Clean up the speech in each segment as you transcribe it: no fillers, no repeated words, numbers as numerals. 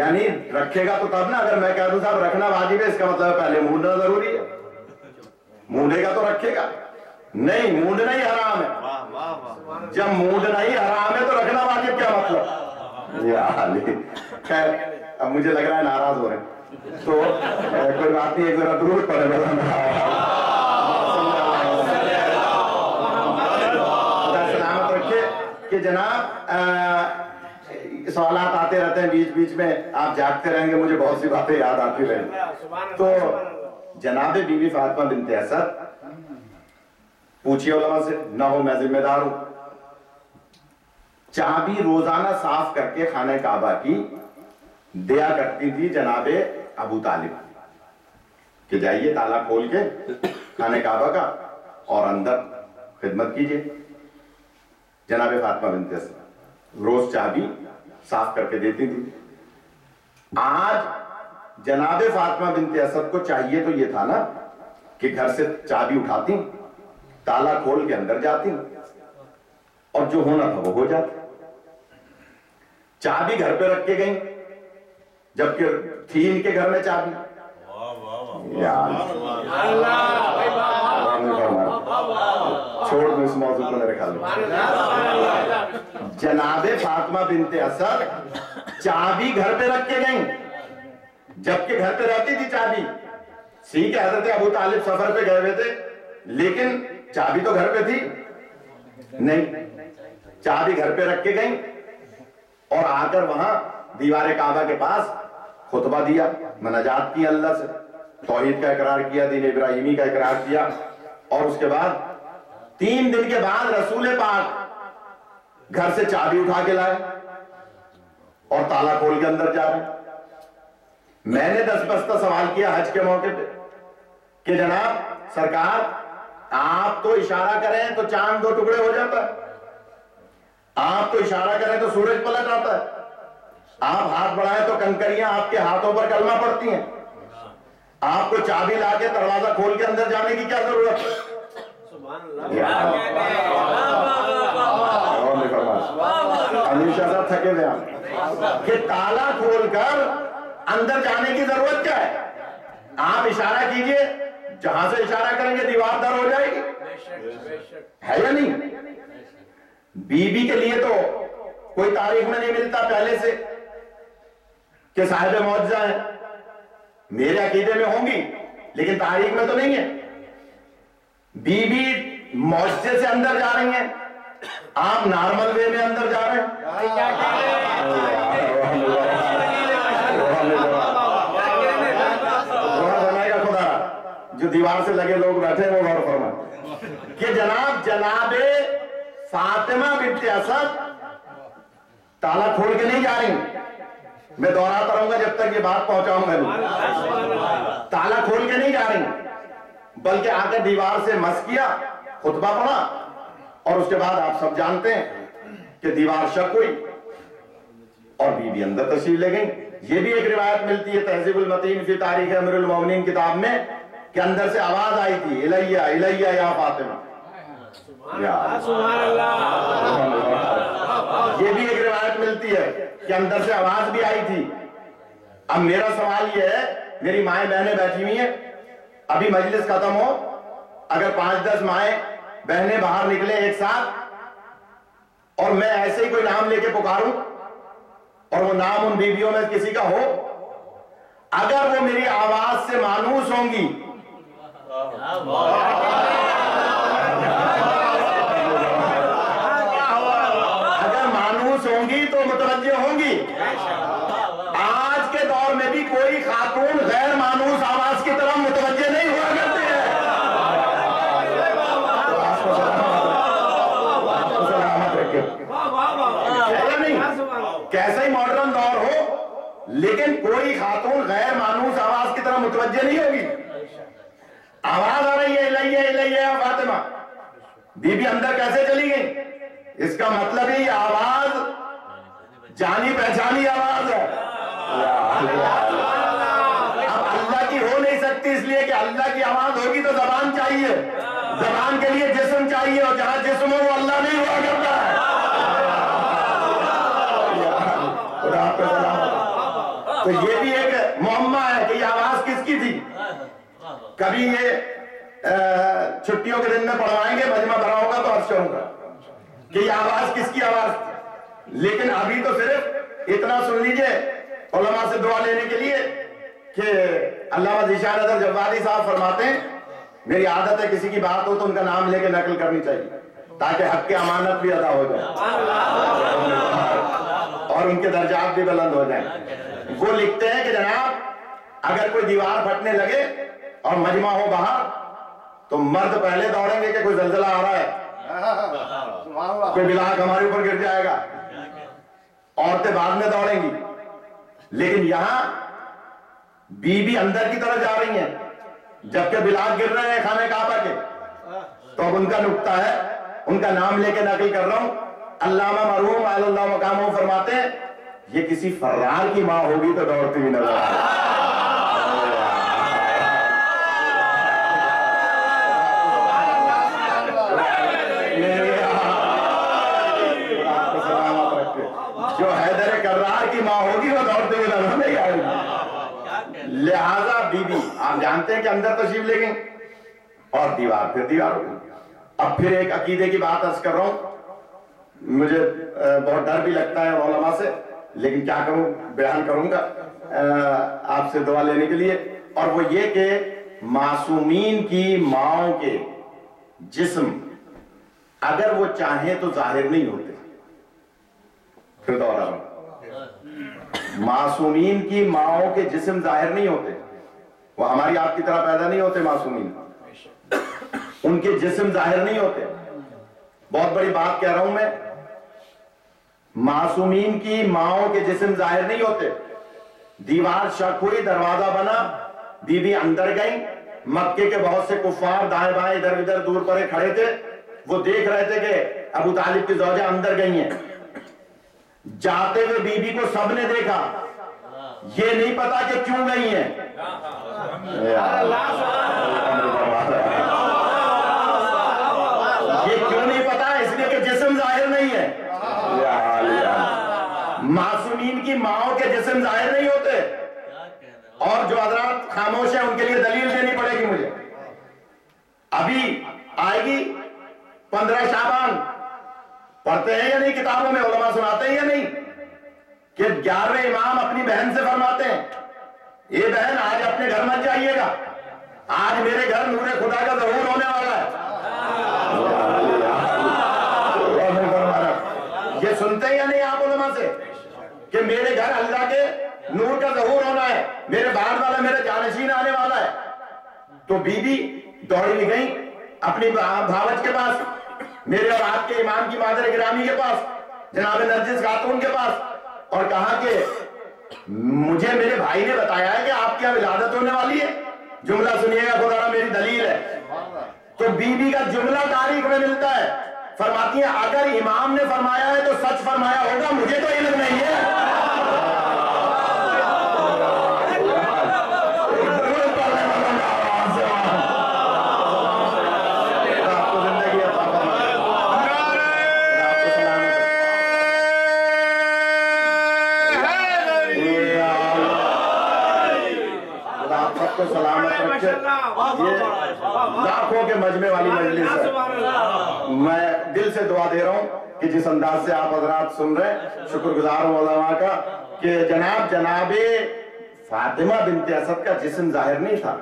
یعنی رکھے گا تو تب نا. اگر میں کہہ دوں صاحب رکھنا واجب ہے اس کا مطلب پہلے مونڈنا ضروری ہے. مونڈے گا تو رکھے گا نہیں, مونڈنا ہی حرام ہے. جب مونڈنا ہی حرام ہے تو رکھنا واجب کیا مطلب؟ خیر اب مجھے لگ رہا ہے ناراض ہو رہے ہیں تو کوئی بات نہیں, ایک ذرا درود پڑھے. سلامت رکھے کہ جناب سوالات آتے رہتے ہیں بیچ بیچ میں, آپ جاگتے رہیں گے مجھے بہت سی باتیں یاد آتی رہیں گی. تو جناب بی بی فاطمہ بنت اسد, پوچھیے علماء سے, نہ ہو میں ذمہ دار ہوں, چابی روزانہ صاف کر کے خانہ کعبہ کی دیا کرتی تھی جناب ابو طالب کہ جائیے تالا کھول کے خانہ کعبہ کا اور اندر خدمت کیجئے. جناب فاطمہ بنت اسد روز چابی صاف کر کے دیتی تھی. آج جناب فاطمہ بنت اسد کو چاہیے تو یہ تھا نا کہ گھر سے چابی اٹھاتی, تالا کھول کے اندر جاتی اور جو ہونا تھا وہ ہو جاتا. چابی گھر پہ رکھ کے گئیں جبکہ تھی ان کے گھر میں چابی. چھوڑ دو اس موضوع کو میرے خیال میں. جناب فاطمہ بنت اسد چابی گھر پہ رکھ کے گئیں جبکہ گھر پہ رہتی تھی چابی. سی کہ حضرت ابو طالب سفر پہ گئے ہوئے تھے لیکن چابی تو گھر پہ تھی نہیں. چابی گھر پہ رکھ کے گئیں اور آ کر وہاں دیوار کعبہ کے پاس خطبہ دیا, مناجات کی اللہ سے, توحید کا اقرار کیا, دین ابراہیمی کا اقرار کیا. اور اس کے بعد 3 دن کے بعد رسول پاک گھر سے چابی اٹھا کے لائے اور تالا کھول کے اندر جا رہے. میں نے 10 بستہ سوال کیا حج کے موقع پہ کہ جناب سرکار آپ تو اشارہ کریں تو چاند 2 ٹکڑے ہو جاتا ہے, آپ تو اشارہ کریں تو سورج پلٹ آتا ہے, آپ ہاتھ بڑھائیں تو کنکریاں آپ کے ہاتھوں پر کلمہ پڑتی ہیں, آپ کو چابی لا کے دروازہ کھول کے اندر جانے کی کیا ضرورت ہے؟ ہمیشہ صاحب تھکے ہوئے آپ کہ تالا کھول کر اندر جانے کی ضرورت کیا ہے؟ آپ اشارہ کیجئے, جہاں سے اشارہ کریں گے دیوار در ہو جائے گی, ہے یا نہیں؟ بی بی کے لیے تو کوئی تاریخ میں نہیں ملتا پہلے سے کہ صاحب معجزہ ہیں. میرے عقیدے میں ہوں گی لیکن تاریخ میں تو نہیں ہے. بی بی معجزے سے اندر جا رہی ہیں, آپ نارمل وے میں اندر جا رہے ہیں. جو دیوار سے لگے لوگ بیٹھے وہ غور فرمائیں کہ جناب فاطمہ بنت اسد تالا کھول کے نہیں جا رہی. میں دہراتا رہوں گا جب تک یہ بات پہنچاؤں گا. تالا کھول کے نہیں جا رہی بلکہ آ کے دیوار سے مس کیا, خطبہ پڑھا اور اس کے بعد آپ سب جانتے ہیں کہ دیوار شک ہوئی اور بی بی اندر تشریف لے گئیں. یہ بھی ایک روایت ملتی ہے تہذیب المتین فی تاریخ امیر المومنین کتاب میں کہ اندر سے آواز آئی تھی, الیہ الیہ یا فاطمہ. یہ بھی ایک روایت ملتی ہے کہ اندر سے آواز بھی آئی تھی. اب میرا سوال یہ ہے, میری مائیں بہنیں بیٹھی ہوئی ہیں, ابھی مجلس ختم ہو, اگر 5-10 مائیں بہنیں باہر نکلے ایک ساتھ اور میں ایسے ہی کوئی نام لے کے پکاروں اور وہ نام ان بیویوں میں کسی کا ہو, اگر وہ میری آواز سے مانوس ہوں گی ہوں گی تو متوجہ ہوں گی. آج کے دور میں بھی کوئی خاتون غیر مانوس آواز کی طرف متوجہ نہیں ہوا کرتے ہیں. کیسا ہی ماڈرن دور ہو لیکن کوئی خاتون غیر مانوس آواز کی طرف متوجہ نہیں ہوگی. آواز آ رہی ہے الیہ الیہ یا فاطمہ, بی بی اندر کیسے چلی گئی؟ اس کا مطلب ہی آواز جانی پہچانی آواز ہے. اب اللہ کی ہو نہیں سکتی اس لیے کہ اللہ کی آواز ہوگی تو زبان چاہیے, زبان کے لیے جسم چاہیے اور جہاں جسم ہو وہ اللہ نہیں ہوا کرتا ہے. تو تو یہ بھی ایک معمہ ہے کہ یہ آواز کس کی تھی. کبھی یہ چھٹیوں کے دن میں پڑھوائیں گے, مجمع بھرا ہوگا تو عرض کروں گا کہ یہ آواز کس کی آواز تھی. لیکن ابھی تو صرف اتنا سن لیجئے علماء سے دعا لینے کے لیے کہ علامہ ذیشان اظہر جوادی صاحب فرماتے ہیں میری عادت ہے کسی کی بات ہو تو ان کا نام لے کے نقل کرنی چاہیے تاکہ حق کی امانت بھی ادا ہو جائے اور ان کے درجات بھی بلند ہو جائیں. وہ لکھتے ہیں کہ جناب اگر کوئی دیوار پھٹنے لگے اور مجمع ہو باہر تو مرد پہلے دوڑیں گے کہ کوئی زلزلہ آ رہا ہے, کوئی بلاک ہمارے اوپر گر جائے گا, عورتیں بعد میں دوڑیں گی. لیکن یہاں بی بی اندر کی طرف جا رہی ہیں جبکہ بلاک گر رہے ہیں خانہ کعبہ کے. تو اب ان کا نقطہ ہے, ان کا نام لے کے نقل کر رہا ہوں. علامہ مرحوم علی اللہ مقامہ فرماتے ہیں یہ کسی فرار کی ماں ہوگی تو دوڑتی ہوئی نظر آئے. جو حیدر کرار کی ماں ہوگی وہ دوڑتے ہوئے نظر نہیں آئے گی. لہذا بی بی آپ جانتے ہیں کہ اندر تشریف لے گئیں اور دیوار پھر دیوار ہو گئی. اب پھر ایک عقیدے کی بات عرض کر رہا ہوں, مجھے بہت ڈر بھی لگتا ہے علماء سے, لیکن کیا کروں, بیان کروں گا آپ سے دعا لینے کے لیے. اور وہ یہ کہ معصومین کی ماؤں کے جسم اگر وہ چاہیں تو ظاہر نہیں ہوتے. پھر دوہرا رہا ہوں, معصومین کی ماؤں کے جسم ظاہر نہیں ہوتے, وہ ہماری آپ کی طرح پیدا نہیں ہوتے. معصومین ان کے جسم ظاہر نہیں ہوتے. بہت بڑی بات کہہ رہا ہوں میں, معصومین کی ماؤں کے جسم ظاہر نہیں ہوتے. دیوار شک ہوئی, دروازہ بنا, بی بی اندر گئیں. مکے کے بہت سے کفار دائیں بائیں ادھر ادھر دور پرے کھڑے تھے, وہ دیکھ رہے تھے کہ ابو طالب کی زوجہ اندر گئی ہیں. جاتے ہوئے بی بی کو سب نے دیکھا, یہ نہیں پتا کہ کیوں گئی ہیں. یہ کیوں نہیں پتا, اس لیے کہ جسم ظاہر نہیں ہے. معصومین کی ماؤں کے جسم ظاہر نہیں ہوتے. اور جو حضرات خاموش ہیں ان کے لیے دلیل دینی پڑے گی مجھے. ابھی آئے گی 15 شعبان, پڑھتے ہیں یا نہیں کتابوں میں, علماء سناتے ہیں یا نہیں کہ 11ویں امام اپنی بہن سے فرماتے ہیں یہ بہن آج اپنے گھر مت جائیے گا, آج میرے گھر نور خدا کا ظہور ہونے والا ہے. یہ سنتے ہیں یا نہیں آپ علماء سے کہ میرے گھر اللہ کے نور کا ظہور ہونا ہے, میرے بعد والا میرے جانشین آنے والا ہے. تو بی بی دوڑی گئی اپنی بھاوج کے پاس, میرے اور آپ کے امام کی مادر گرامی کے پاس, جناب نرجس خاتون کے پاس, اور کہا کہ مجھے میرے بھائی نے بتایا ہے کہ آپ کی ولادت ہونے والی ہے. جملہ سنیے گا, خدا میری دلیل ہے. تو بی بی کا جملہ تاریخ میں ملتا ہے, فرماتی ہیں اگر امام نے فرمایا ہے تو سچ فرمایا ہوگا, مجھے تو علم نہیں ہے. سلامت رکھے. یہ لاکھوں کے مجمع والی مجلس ہے. میں دل سے دعا دے رہا ہوں کہ جس انداز سے آپ حضرات سن رہے ہیں, شکر گزار ہوں علماء کا کہ جناب فاطمہ بنت اسد کا جسم ظاہر نہیں تھا.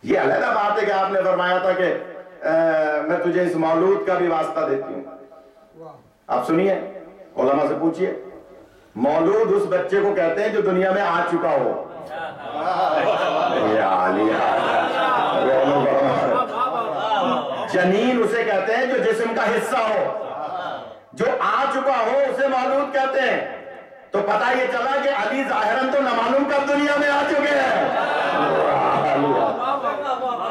یہ علیحدہ بات ہے کہ آپ نے فرمایا تھا کہ میں تجھے اس مولود کا بھی واسطہ دیتی ہوں. آپ سنیے, علماء سے پوچھئے, مولود اس بچے کو کہتے ہیں جو دنیا میں آ چکا ہو. جنین اسے کہتے ہیں جو جسم کا حصہ ہو, جو آ چکا ہو اسے مولود کہتے ہیں. تو پتہ یہ چلا کہ علی ظاہراً تو نامعلوم کب دنیا میں آ چکے ہیں.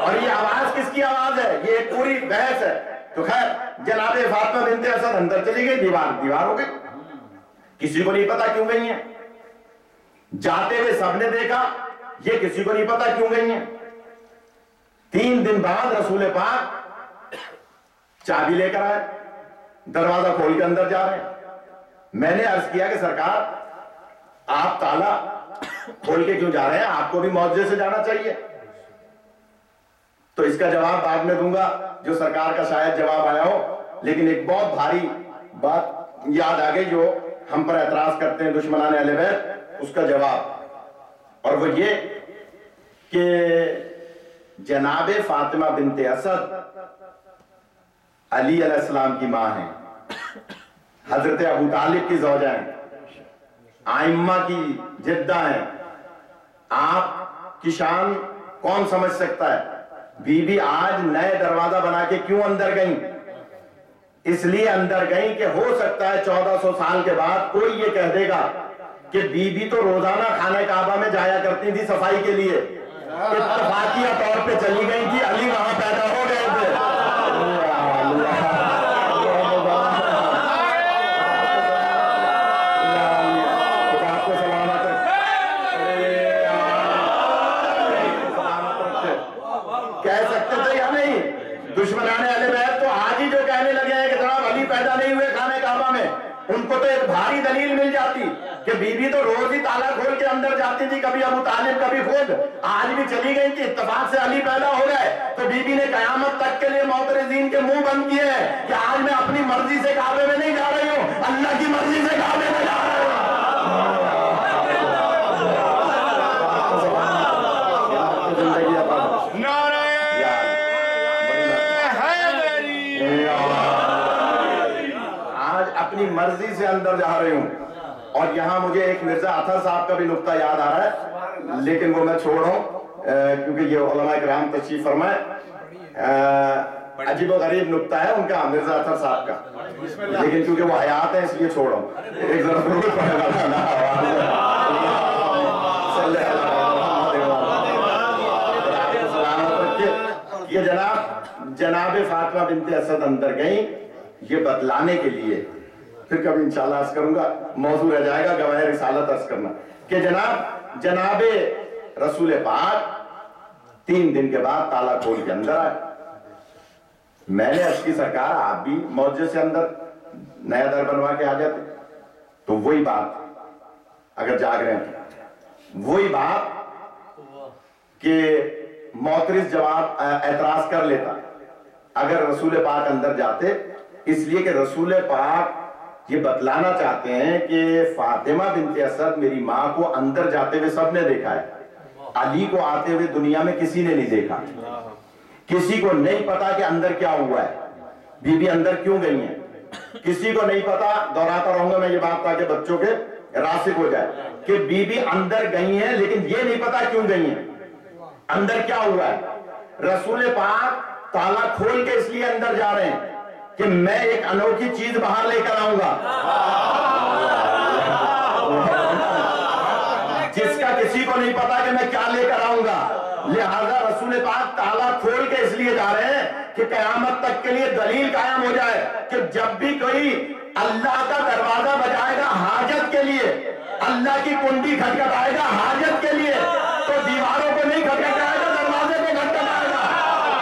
اور یہ آواز کس کی آواز ہے, یہ ایک پوری بحث ہے. تو خیر جناب فاطمہ بنت اسد اندر چلی گئی, دیوار ہو گئی, کسی کو نہیں پتا کیوں گئی ہیں. جاتے ہوئے سب نے دیکھا, یہ کسی کو نہیں پتا کیوں گئی ہیں. 3 دن بعد رسول پاک چابی لے کر آئے, دروازہ کھول کے اندر جا رہے ہیں. میں نے عرض کیا کہ سرکار آپ تالا کھول کے کیوں جا رہے ہیں؟ آپ کو بھی معجزے سے جانا چاہیے. تو اس کا جواب بعد میں دوں گا جو سرکار کا شاید جواب آیا ہو، لیکن ایک بہت بھاری بات یاد آ گئی جو ہم پر اعتراض کرتے ہیں دشمنان اہل بیت، اس کا جواب، اور وہ یہ کہ جناب فاطمہ بنت اسد علی علیہ السلام کی ماں ہیں، حضرت ابو طالب کی زوجہ ہیں، آئمہ کی جدہ ہیں. آپ کی شان کون سمجھ سکتا ہے؟ بی بی آج نئے دروازہ بنا کے کیوں اندر گئیں؟ اس لیے اندر گئیں کہ ہو سکتا ہے 1400 سال کے بعد کوئی یہ کہہ دے گا کہ بی بی تو روزانہ خانہ کعبہ میں جایا کرتی تھی صفائی کے لیے، اتفاقیہ طور پہ چلی گئی تھی، علی وہاں پیدا ہو گئے تھے. کہہ سکتے تھے یا نہیں؟ دشمنان اہل بیت تو آج ہی جو کہنے لگے ہیں کہ جناب علی پیدا نہیں ہوئے خانہ کعبہ میں، ان کو تو ایک بھاری دلیل مل جاتی کہ بی بی تو روز ہی تالا کھول کے اندر جاتی تھی، کبھی ابو طالب کبھی خود، آج بھی چلی گئی کہ اتفاق سے علی پیدا ہو گئے. تو بی بی نے قیامت تک کے لیے معترضین کے منہ بند کیے ہیں کہ آج میں اپنی مرضی سے کعبے میں نہیں جا رہی ہوں، اللہ کی مرضی سے کعبے میں جا رہی ہوں. اپنی مرضی سے اندر جا رہی ہوں. اور یہاں مجھے ایک مرزا اطہر صاحب کا بھی نقطہ یاد آ رہا ہے، لیکن وہ میں چھوڑوں کیونکہ یہ علماء کرام تشریف فرمائے. عجیب و غریب نقطہ ہے ان کا، مرزا اطہر صاحب کا، لیکن کیونکہ وہ حیات ہے اس لیے چھوڑوں. ایک ضرورت یہ جناب فاطمہ بنت اسد اندر گئیں یہ بتلانے کے لیے، پھر کبھی انشاءاللہ عرض کروں گا، موضوع رہ جائے گا گواہ رسالت عرض کرنا، کہ جناب رسول پاک 3 دن کے بعد تالا کھول کے اندر آئے. میں نے عرض کی سرکار آپ بھی معجزے سے اندر نیا در بنوا کے آ جاتے. تو وہی بات اگر جاگ رہے ہیں، وہی بات کہ معترض جواب اعتراض کر لیتا اگر رسول پاک اندر جاتے، اس لیے کہ رسول پاک یہ بتلانا چاہتے ہیں کہ فاطمہ بنت اسد میری ماں کو اندر جاتے ہوئے سب نے دیکھا ہے، علی کو آتے ہوئے دنیا میں کسی نے نہیں دیکھا. کسی کو نہیں پتا کہ اندر کیا ہوا ہے، بی بی اندر کیوں گئی ہیں، کسی کو نہیں پتا. دہراتا رہوں گا میں یہ بات تاکہ بچوں کے راسخ ہو جائے کہ بی بی اندر گئی ہیں، لیکن یہ نہیں پتا کیوں گئی ہیں، اندر کیا ہوا ہے. رسول پاک تالا کھول کے اس لیے اندر جا رہے ہیں کہ میں ایک انوکھی چیز باہر لے کر آؤں گا جس کا کسی کو نہیں پتا کہ میں کیا لے کر آؤں گا. لہذا رسول پاک تالا کھول کے اس لیے جا رہے ہیں کہ قیامت تک کے لیے دلیل قائم ہو جائے کہ جب بھی کوئی اللہ کا دروازہ بجائے گا حاجت کے لیے، اللہ کی کنڈی کھٹکھٹائے گا حاجت کے لیے، تو دیواروں کو نہیں کھٹکھٹائے گا، دروازے کو کھٹکھٹائے گا.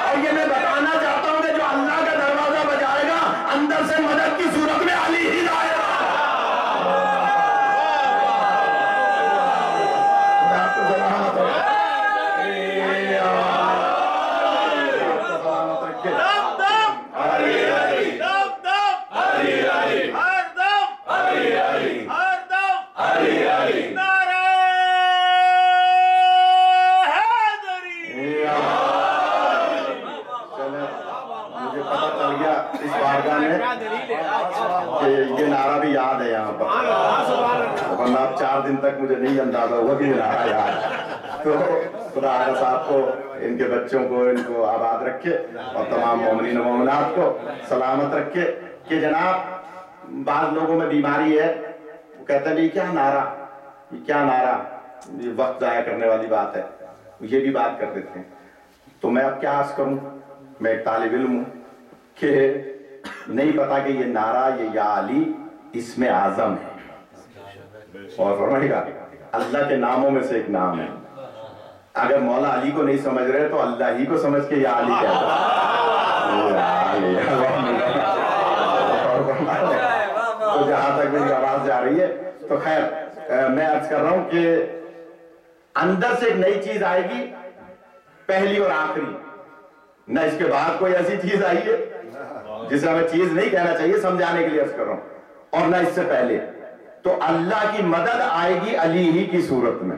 اور یہ میں بتانا چاہتا ہوں کہ جو اللہ کا دروازہ بجائے گا اندر سے مدد کی صورت میں علی ہی آئے گا. یہ نعرہ بھی یاد ہے یہاں پر، ورنہ اب 4 دن تک مجھے نہیں اندازہ ہوا کہ یہ نعرہ یاد ہے. تو خدا آقا صاحب کو، ان کے بچوں کو، ان کو آباد رکھے اور تمام مومنین و مومنات کو سلامت رکھے. کہ جناب بعض لوگوں میں بیماری ہے، وہ کہتے ہیں یہ کیا نعرہ، یہ کیا نعرہ، یہ وقت ضائع کرنے والی بات ہے، یہ بھی بات کر دیتے ہیں. تو میں اب کیا عرض کروں، میں ایک طالب علم ہوں کہ نہیں پتا کہ یہ نعرہ، یہ یا علی اسم اعظم ہے، اور فرمائے گا اللہ کے ناموں میں سے ایک نام ہے. اگر مولا علی کو نہیں سمجھ رہے تو اللہ ہی کو سمجھ کے یا علی کہتا ہے. تو جہاں تک میری آواز جا آ رہی ہے. تو خیر میں عرض کر رہا ہوں کہ اندر سے ایک نئی چیز آئے گی, پہلی اور آخری, نہ اس کے بعد کوئی ایسی چیز آئی ہے جسے ہمیں چیز نہیں کہنا چاہیے, سمجھانے کے لیے عرض کر رہا ہوں, اور نہ اس سے پہلے. تو اللہ کی مدد آئے گی علی ہی کی صورت میں.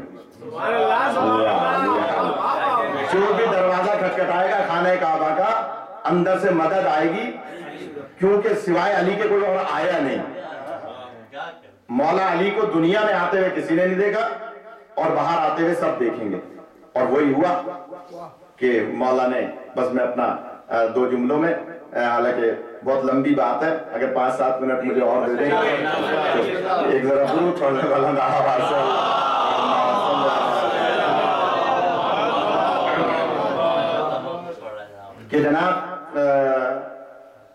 جو بھی دروازہ کھٹکھٹائے گا خانہ کعبہ کا, اندر سے مدد آئے گی, کیونکہ سوائے علی کے کوئی اور آیا نہیں. مولا علی کو دنیا میں آتے ہوئے کسی نے نہیں دیکھا, اور باہر آتے ہوئے سب دیکھیں گے. اور وہی ہوا کہ مولا نے, بس میں اپنا 2 جملوں میں, حالانکہ بہت لمبی بات ہے, اگر 5-7 منٹ مجھے اور دے دیں گے, ایک ذرا درود پڑھنے والا کہ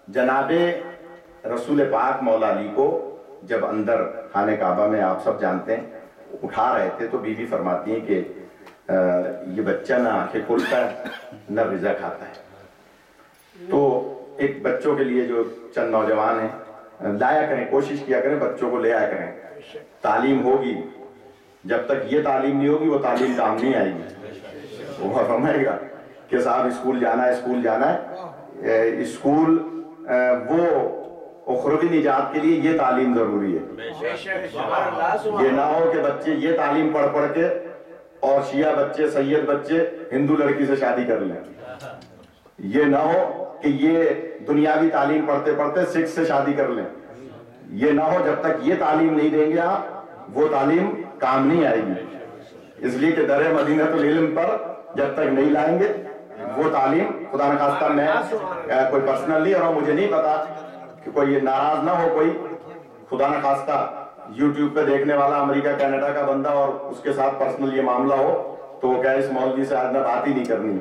جناب رسول پاک مولا علی کو جب اندر خانہ کعبہ میں, آپ سب جانتے ہیں, اٹھا رہے تھے, تو بی بی فرماتی ہیں کہ یہ بچہ نہ آنکھیں کھولتا ہے نہ غذا کھاتا ہے. تو ایک بچوں کے لیے جو چند نوجوان ہیں, لایا کریں, کوشش کیا کریں, بچوں کو لے آیا کریں. تعلیم ہوگی, جب تک یہ تعلیم نہیں ہوگی وہ تعلیم کام نہیں آئے گی. وہ فرمائے گا کہ صاحب اسکول جانا ہے, اسکول جانا ہے. اسکول وہ اخروی نجات کے لیے یہ تعلیم ضروری ہے. یہ نہ ہو کہ بچے یہ تعلیم پڑھ پڑھ کے, اور شیعہ بچے, سید بچے ہندو لڑکی سے شادی کر لیں. یہ نہ ہو کہ یہ دنیاوی تعلیم پڑھتے پڑھتے سکھ سے شادی کر لیں. یہ نہ ہو, جب تک یہ تعلیم نہیں دیں گے آپ, وہ تعلیم کام نہیں آئے گی. اس لیے کہ در مدینۃ العلم پر جب تک نہیں لائیں گے وہ تعلیم, خدا نخواستہ میں کوئی پرسنل نہیں, اور مجھے نہیں پتا کہ کوئی یہ ناراض نہ ہو, کوئی خدا نخواستہ یوٹیوب پہ دیکھنے والا امریکہ کینیڈا کا بندہ اور اس کے ساتھ پرسنل یہ معاملہ ہو, تو وہ کہے اس مولوی سے آج میں بات ہی نہیں کرنی,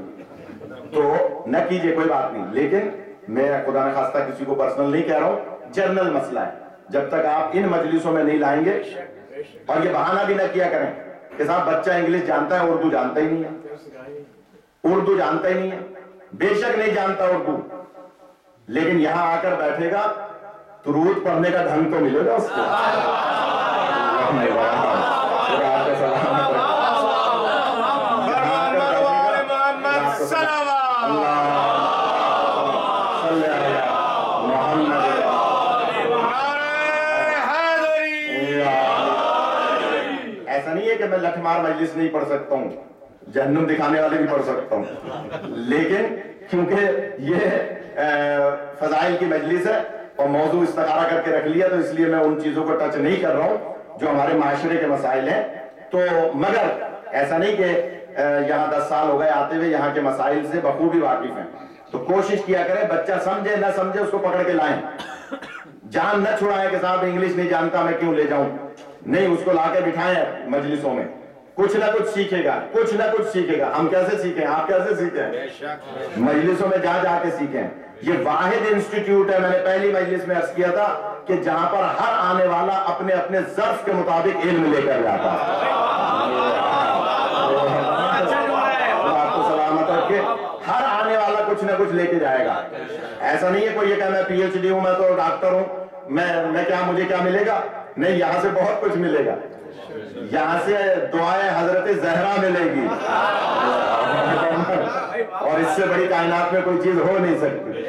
تو نہ کیجئے, کوئی بات نہیں. لیکن میں خدا نخواستہ کسی کو پرسنل نہیں کہہ رہا ہوں, جنرل مسئلہ ہے. جب تک آپ ان مجلسوں میں نہیں لائیں گے, اور یہ بہانہ بھی نہ کیا کریں کہ صاحب بچہ انگلش جانتا ہے, اردو جانتا ہی نہیں ہے, اردو جانتا ہی نہیں ہے. بے شک نہیں جانتا اردو, لیکن یہاں آ کر بیٹھے گا, درود پڑھنے کا ڈھنگ تو ملے گا اس کو. ایسا نہیں ہے کہ میں لٹھ مار مجلس نہیں پڑھ سکتا ہوں, جہنم دکھانے والے بھی پڑھ سکتا ہوں, لیکن کیونکہ یہ فضائل کی مجلس ہے اور موضوع استخارہ کر کے رکھ لیا, تو اس لیے میں ان چیزوں کو ٹچ نہیں کر رہا ہوں جو ہمارے معاشرے کے مسائل ہیں. تو مگر ایسا نہیں کہ یہاں 10 سال ہو گئے آتے ہوئے, یہاں کے مسائل سے بخوبی واقف ہیں. تو کوشش کیا کریں, بچہ سمجھے نہ سمجھے اس کو پکڑ کے لائیں, جان نہ چھڑائیں کہ صاحب انگلش نہیں جانتا میں کیوں لے جاؤں. نہیں, اس کو لا کے بٹھائیں مجلسوں میں, کچھ نہ کچھ سیکھے گا, کچھ نہ کچھ سیکھے گا. ہم کیسے سیکھیں, آپ کیسے سیکھیں, مجلسوں میں جا جا کے سیکھیں. یہ واحد انسٹیٹیوٹ ہے, میں نے پہلی مجلس میں عرض کیا تھا کہ جہاں پر ہر آنے والا اپنے اپنے ظرف کے مطابق علم لے کر جاتا ہے. آپ کو سلامت رکھے, ہر آنے والا کچھ نہ کچھ لے کے جائے گا. ایسا نہیں ہے کوئی یہ کہ میں پی ایچ ڈی ہوں, میں تو ڈاکٹر ہوں, میں کیا, مجھے کیا ملے گا. نہیں, یہاں سے بہت کچھ ملے گا. یہاں سے دعائیں حضرت زہرا ملے گی, اور اس سے بڑی کائنات میں کوئی چیز ہو نہیں سکتی.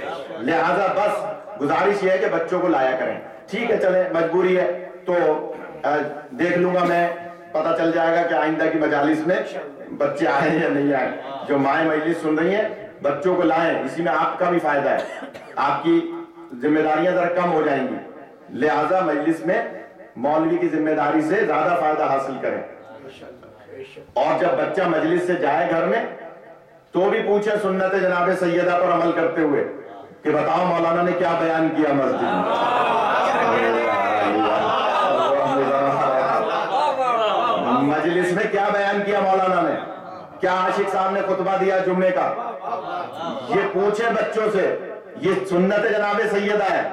لہذا بس گزارش یہ ہے کہ بچوں کو لایا کریں. ٹھیک ہے, چلیں, مجبوری ہے تو دیکھ لوں گا میں, پتہ چل جائے گا کہ آئندہ کی مجالس میں بچے آئے یا نہیں آئے. جو مائیں مجلس سن رہی ہیں, بچوں کو لائیں, اسی میں آپ کا بھی فائدہ ہے, آپ کی ذمہ داریاں ذرا کم ہو جائیں گی. لہذا مجلس میں مولوی کی ذمہ داری سے زیادہ فائدہ حاصل کریں. اور جب بچہ مجلس سے جائے گھر میں تو بھی پوچھے سنت جناب سیدہ پر عمل کرتے ہوئے کہ بتاؤ مولانا نے کیا بیان کیا مسجد میں, مجلس میں کیا بیان کیا مولانا نے, کیا عاشق صاحب نے خطبہ دیا جمعے کا. یہ پوچھے بچوں سے, یہ سنت جناب سیدہ ہے.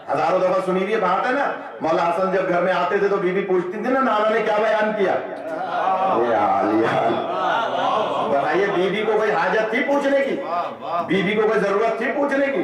ہزاروں دفعہ سنی ہوئی بات ہے نا, مولا حسن جب گھر میں آتے تھے تو بی بی پوچھتی تھی نا نانا نے کیا بیان کیا. بتائیے, بی بی کو کوئی حاجت تھی پوچھنے کی, بی بی کو کوئی ضرورت تھی پوچھنے کی.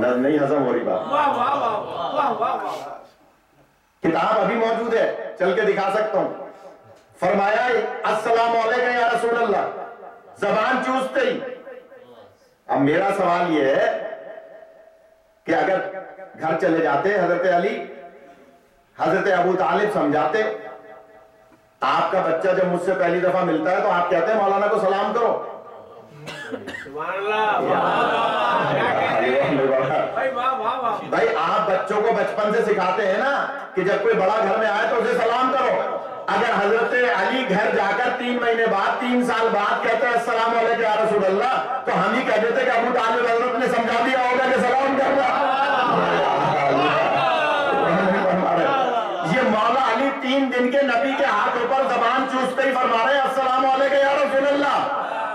نہیں ہضم ہو رہی بات. کتاب ابھی موجود ہے, چل کے دکھا سکتا ہوں. فرمایا السلام علیکم یا رسول اللہ, زبان چوستے ہی. اب میرا سوال یہ ہے کہ اگر گھر چلے جاتے حضرت علی, حضرت ابو طالب سمجھاتے, آپ کا بچہ جب مجھ سے پہلی دفعہ ملتا ہے تو آپ کہتے ہیں مولانا کو سلام کرو. بھائی آپ بچوں کو بچپن سے سکھاتے ہیں نا کہ جب کوئی بڑا گھر میں آئے تو اسے سلام کرو. اگر حضرت علی گھر جا کر 3 مہینے بعد 3 سال بعد کہتے ہیں السلام علیکم یا رسول اللہ, تو ہم ہی کہہ دیتے کہ ابو طالب حضرت نے سمجھا دیا ہوگا کہ سلام کرنا. یہ مولا علی 3 دن کے نبی کے ہاتھوں پر زبان چوستے ہی فرما رہے ہیں السلام علیکم یا رسول اللہ.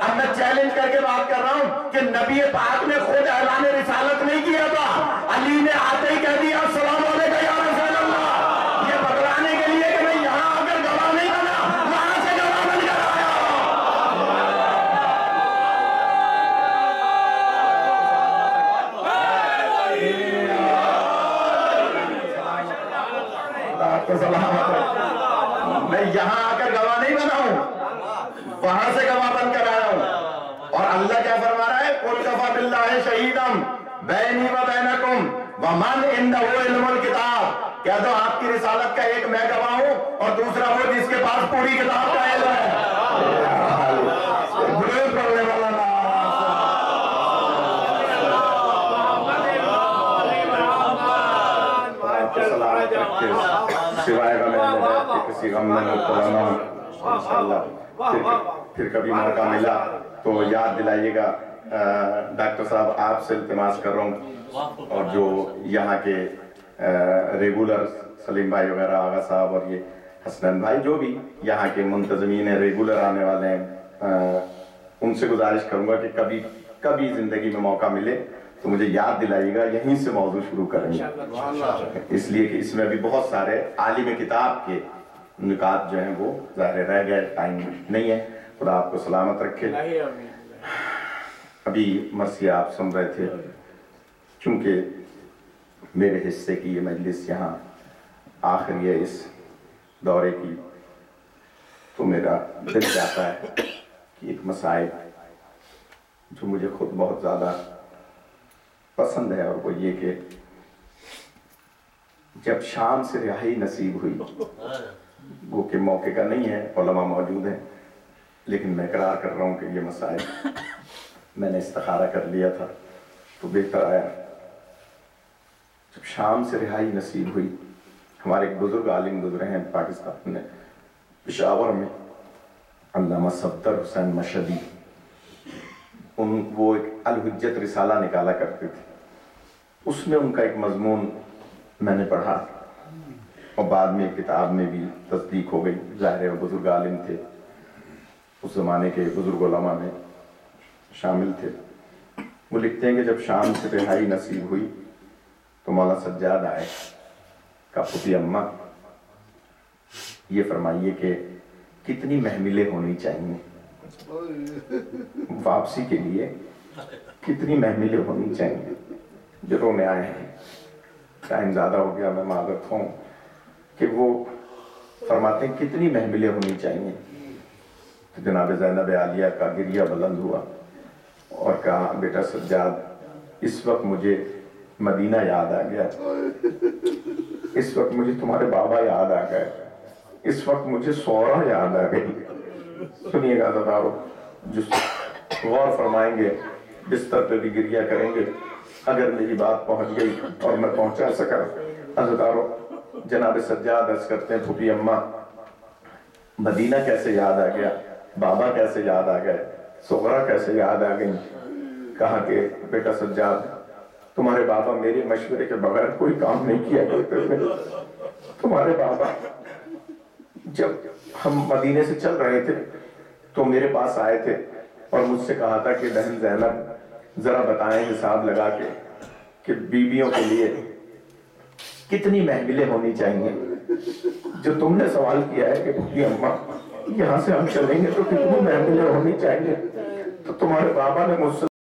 اب میں چیلنج کر کے بات کر رہا ہوں کہ نبی پاک نے خود اعلان رسالت نہیں کیا تھا, علی نے آتے ہی کہہ دیا السلام علیکم یا رسول اللہ. یہ بتلانے کے لیے کہ میں یہاں آ کر گواہ نہیں بنا, وہاں سے گواہ بن کر آیا. آپ کو سلامت ہے. میں یہاں آ کر گواہ نہیں بنا ہوں, وہاں سے گواہ بن کر آیا ہوں. اور اللہ کیا فرما رہا ہے, قُلْ كَفَىٰ بِاللَّهِ شَهِيدًا بَيْنِي وَبَيْنَكُمْ وَمَنْ عِندَهُ عِلْمُ الْكِتَابِ. کہہ دو آپ کی رسالت کا ایک میں گواہ ہوں اور دوسرا وہ جس کے پاس پوری کتاب کا علم ہے. درود پڑھنے والا سوائے غم کسی غم میں مبتلا نہ ہوں انشاءاللہ. پھر کبھی موقع ملا تو یاد دلائیے گا. ڈاکٹر صاحب آپ سے التماس کر رہا ہوں, اور جو یہاں کے ریگولر سلیم بھائی وغیرہ, آغا صاحب اور یہ حسنین بھائی جو بھی یہاں کے منتظمین ہیں, ریگولر آنے والے ہیں, ان سے گزارش کروں گا کہ کبھی زندگی میں موقع ملے تو مجھے یاد دلائیے گا, یہیں سے موضوع شروع کریں گے. اس لیے کہ اس میں بھی بہت سارے عالم کتاب کے نکات جو ہیں وہ ظاہر رہ گئے, ٹائم نہیں ہے. خدا آپ کو سلامت رکھے. ابھی مرثیہ آپ سن رہے تھے, چونکہ میرے حصے کی یہ مجلس یہاں آخری ہے اس دورے کی, تو میرا دل چاہتا ہے کہ ایک مسائل جو مجھے خود بہت زیادہ پسند ہے, اور وہ یہ کہ جب شام سے رہائی نصیب ہوئی, وہ کہ موقع کا نہیں ہے, علماء موجود ہیں, لیکن میں اقرار کر رہا ہوں کہ یہ مسائل میں نے استخارہ کر لیا تھا تو بہتر آیا. جب شام سے رہائی نصیب ہوئی, ہمارے ایک بزرگ عالم گزرے ہیں پاکستان میں, پشاور میں, علامہ صفدر حسین مشہدی. وہ ایک الحجت رسالہ نکالا کرتے تھے. اس میں ان کا ایک مضمون میں نے پڑھا اور بعد میں کتاب میں بھی تصدیق ہو گئی. ظاہر وہ بزرگ عالم تھے, اس زمانے کے بزرگ علماء میں شامل تھے. وہ لکھتے ہیں کہ جب شام سے رہائی نصیب ہوئی تو مولا سجاد آئے, کہا پھوپھی اماں یہ فرمائیے کہ کتنی محملیں ہونی چاہیے واپسی کے لیے, کتنی محملیں ہونی چاہیے. جو رونے آئے ہیں, ٹائم زیادہ ہو گیا, میں معذرت ہوں, کہ وہ فرماتے ہیں کتنی محملیں ہونی چاہیے. تو جناب زینب عالیہ کا گریہ بلند ہوا اور کہا بیٹا سجاد اس وقت مجھے مدینہ یاد آ گیا, اس وقت مجھے تمہارے بابا یاد آ گئے, اس وقت مجھے سورا یاد آ گئی. سنیے گا عزیزارو, جو غور فرمائیں گے, بستر پہ بھی گریہ کریں گے, اگر میری بات پہنچ گئی اور میں پہنچا سکا. عزیزارو, جناب سجاد عرض کرتے ہیں پھوپھی اماں مدینہ کیسے یاد آ گیا, بابا کیسے یاد آ گئے, سغرا کیسے یاد آ گئی. کہا کہ بیٹا سجاد تمہارے بابا میرے مشورے کے بغیر کوئی کام نہیں کیا کرتے تھے. تمہارے بابا جب ہم مدینے سے چل رہے تھے تو میرے پاس آئے تھے اور مجھ سے کہا تھا کہ بہن زینب ذرا بتائیں حساب لگا کے کہ بیویوں کے لیے کتنی محملیں ہونی چاہیے. جو تم نے سوال کیا ہے کہ پھوپھی اماں یہاں سے ہم چلیں گے تو کتنی محملیں ہونی چاہیے, تو تمہارے بابا نے مجھ سے